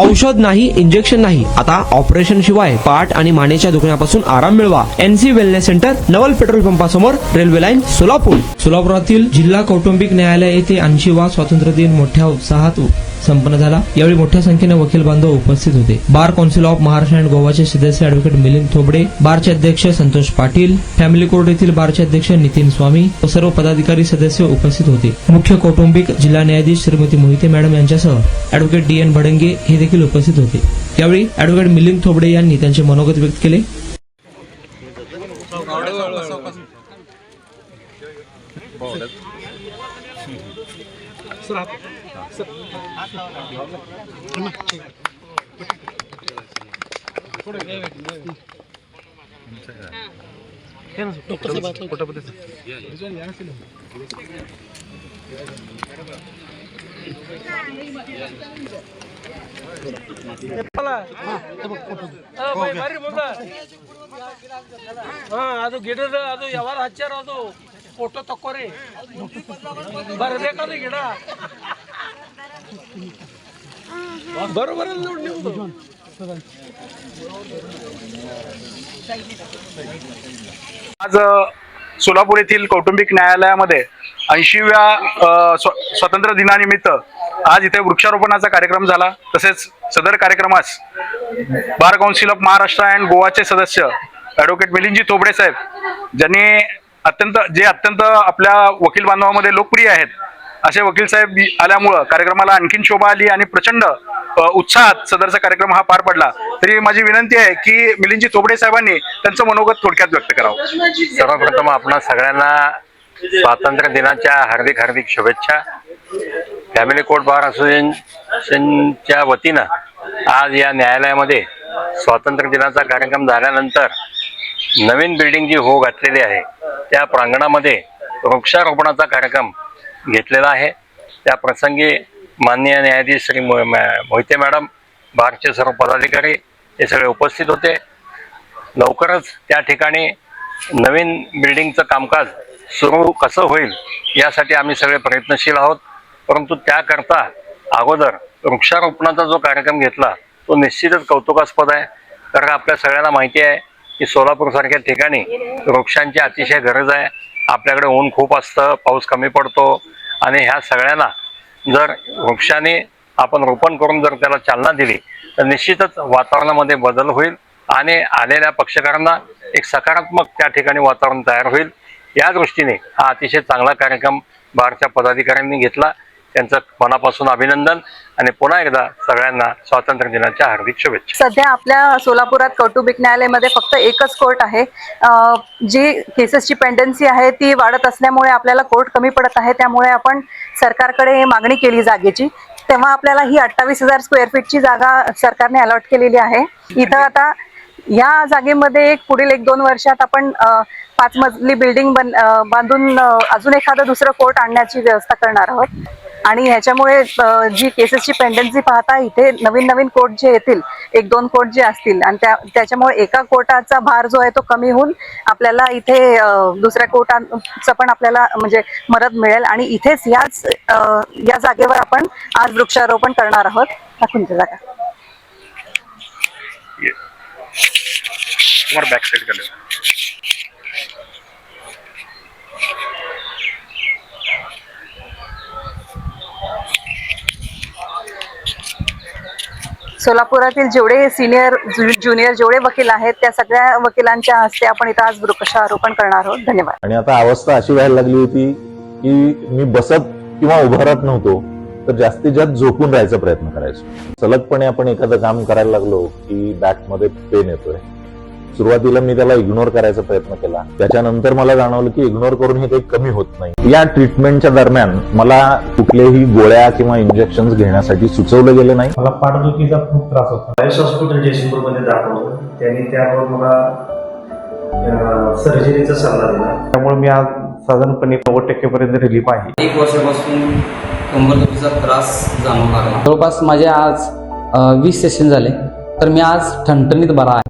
औषध नाही, इंजेक्शन नाही, आता ऑपरेशन शिवाय पाठ आणि मानेच्या दुखण्यापासून आराम मिळवा. NC वेलनेस सेंटर, नवल पेट्रोल पंपासमोर, रेल्वे लाईन, सोलापूर. सोलापुरातील जिल्हा कौटुंबिक न्यायालय येथे 80वा स्वातंत्र्य दिन मोठ्या उत्साहात संपन्न झाला. यावेळी मोठ्या संख्येने वकील बांधव उपस्थित होते. Bar council of Maharashtra and गोवाचे सदस्य ॲडव्होकेट मिलिंद थोबडे, बारचे अध्यक्ष संतोष पाटील, फॅमिली कोर्ट येथील बारचे अध्यक्ष नितीन स्वामी व सर्व पदाधिकारी सदस्य उपस्थित होते. मुख्य कौटुंबिक जिल्हा न्यायाधीश श्रीमती मोहिते मॅडम यांच्यासह ॲडव्होकेट DN भडंगे हे देखील उपस्थित होते. यावेळी ॲडव्होकेट मिलिंद थोबडे यांनी त्यांचे मनोगत व्यक्त केले. ಅದು ಗಿಡದ ಅದು ಯಾವಾರ ಹಚ್ಚಾರ ಅದು ಫೋಟೋ ತಕ್ಕೋರಿ ಬರ್ಬೇಕಾದ್ರೆ ಗಿಡ बरोबर आज सोलापूर येथील कौटुंबिक न्यायालयामध्ये 80व्या स्वातंत्र्य दिनानिमित्त आज इथे वृक्षारोपणाचा कार्यक्रम झाला. तसेच सदर कार्यक्रमास bar council of Maharashtra and गोवाचे सदस्य ॲडव्होकेट मिलिंदजी थोबडे साहेब, ज्यांनी अत्यंत आपल्या वकील बांधवांमध्ये लोकप्रिय आहेत असे वकील साहेब आल्यामुळं कार्यक्रमाला आणखीन शोभा आली आणि प्रचंड उत्साहात सदरचा कार्यक्रम हा पार पडला. तरी माझी विनंती आहे की मिलिंदजी थोबडे साहेबांनी त्यांचं मनोगत थोडक्यात व्यक्त करावं. सर्वप्रथम आपणा सगळ्यांना स्वातंत्र्य दिनाच्या हार्दिक हार्दिक शुभेच्छा. फॅमिली कोर्ट बार असोसिएशनच्या वतीनं आज या न्यायालयामध्ये स्वातंत्र्य दिनाचा कार्यक्रम झाल्यानंतर नवीन बिल्डिंग जी हो घातलेली आहे त्या प्रांगणामध्ये वृक्षारोपणाचा कार्यक्रम घेतलेला आहे. त्या प्रसंगी माननीय न्यायाधीश श्री मोहिते मॅडम, बारचे सर्व पदाधिकारी हे सगळे उपस्थित होते. लवकरच त्या ठिकाणी नवीन बिल्डिंगचं कामकाज सुरू कसं होईल यासाठी आम्ही सगळे प्रयत्नशील आहोत. परंतु त्याकरता अगोदर वृक्षारोपणाचा जो कार्यक्रम घेतला तो निश्चितच कौतुकास्पद आहे. कारण आपल्या सगळ्यांना माहिती आहे की सोलापूरसारख्या ठिकाणी वृक्षांची अतिशय गरज आहे. आपल्याकडे ऊन खूप असतं, पाऊस कमी पडतो आणि ह्या सगळ्यांना जर वृक्षाने आपण रोपण करून जर त्याला चालना दिली तर निश्चितच वातावरणामध्ये बदल होईल आणि आलेल्या पक्षकारांना एक सकारात्मक त्या ठिकाणी वातावरण तयार होईल. या दृष्टीने हा अतिशय चांगला कार्यक्रम बारच्या पदाधिकाऱ्यांनी घेतला. त्यांचं मनापासून अभिनंदन आणि पुन्हा एकदा सगळ्यांना स्वातंत्र्य दिनाच्या हार्दिक शुभेच्छा. सध्या आपल्या सोलापुरात कौटुंबिक न्यायालयामध्ये फक्त एकच कोर्ट आहे. जी केसेसची पेंडन्सी आहे ती वाढत असल्यामुळे आपल्याला कोर्ट कमी पडत आहे. त्यामुळे आपण सरकारकडे मागणी केली जागेची. तेव्हा आपल्याला ही 28,000 स्क्वेअर फीटची जागा सरकारने अलॉट केलेली आहे. इथं आता या जागेमध्ये पुढील 1-2 वर्षात आपण 5 मजली बिल्डिंग बांधून अजून एखादं दुसरं कोर्ट आणण्याची व्यवस्था करणार आहोत. आणि ह्याच्यामुळे जी केसेसची पेंडन्सी पाहता इथे नवीन कोर्ट जे येतील, 1-2 कोर्ट जे असतील आणि त्याच्यामुळे एका कोर्टाचा भार जो आहे तो कमी होऊन आपल्याला इथे दुसऱ्या कोर्टाचं पण आपल्याला म्हणजे मदत मिळेल. आणि इथेच या जागेवर आपण आज वृक्षारोपण करणार आहोत. दाखवून ती जागा बॅक साइड कर. सोलापुरातील जेवढे सिनियर ज्युनियर जेवढे वकील आहेत त्या सगळ्या वकिलांच्या हस्ते आपण इथं आज वृक्षारोपण करणार आहोत. धन्यवाद. आणि आता अवस्था अशी व्हायला लागली होती की मी बसत किंवा उभं राहत नव्हतो तर जास्तीत जास्त झोपून राहायचा प्रयत्न करायचो. सलगपणे आपण एखादं काम करायला लागलो की बॅकमध्ये पेन येतोय. सुरुवातीला मी त्याला इग्नोर करायचा प्रयत्न केला. त्याच्यानंतर मला जाणवलं की इग्नोर करून हे काही कमी होत नाही. या ट्रीटमेंटच्या दरम्यान मला कुठल्याही गोळ्या किंवा इंजेक्शन घेण्यासाठी सुचवलं गेलं नाही. मला पाठदुखीचा खूप त्रास होता. आयुष हॉस्पिटल जयसिंगपूरमध्ये दाखवलं. त्यांनी त्यावर मला सर्जरीचा सल्ला दिला. त्यामुळे मी आज साधारणपणे 90% पर्यंत रिलीफ आहे. 1 वर्षापासून कंबरदुखीचा त्रास जाणवू लागला. जवळपास माझे आज 20 सेशन झाले तर मी आज ठणठणीत बरा आहे.